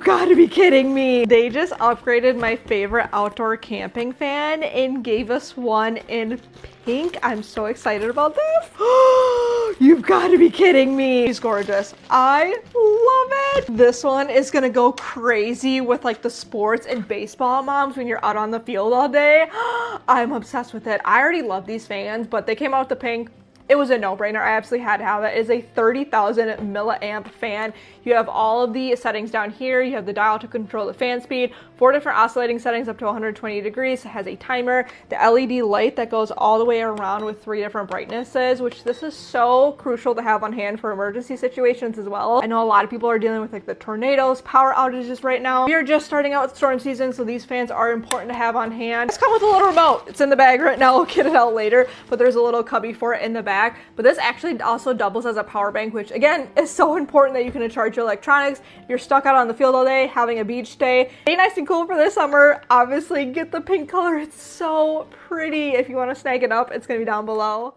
You've got to be kidding me. They just upgraded my favorite outdoor camping fan and gave us one in pink. I'm so excited about this. You've got to be kidding me. He's gorgeous. I love it. This one is gonna go crazy with like the sports and baseball moms when you're out on the field all day. I'm obsessed with it. I already love these fans, but they came out with the pink. It was a no-brainer. I absolutely had to have it. It is a 30,000 milliamp fan. You have all of the settings down here. You have the dial to control the fan speed, 4 different oscillating settings up to 120 degrees. It has a timer, the LED light that goes all the way around with 3 different brightnesses, which this is so crucial to have on hand for emergency situations as well. I know a lot of people are dealing with like the tornadoes, power outages right now. We are just starting out with storm season, so these fans are important to have on hand. It's come with a little remote. It's in the bag right now. We'll get it out later, but there's a little cubby for it in the back. But this actually also doubles as a power bank, which again is so important that you can charge your electronics. If you're stuck out on the field all day, having a beach day, stay nice and cool for this summer. Obviously get the pink color. It's so pretty. If you want to snag it up, it's gonna be down below.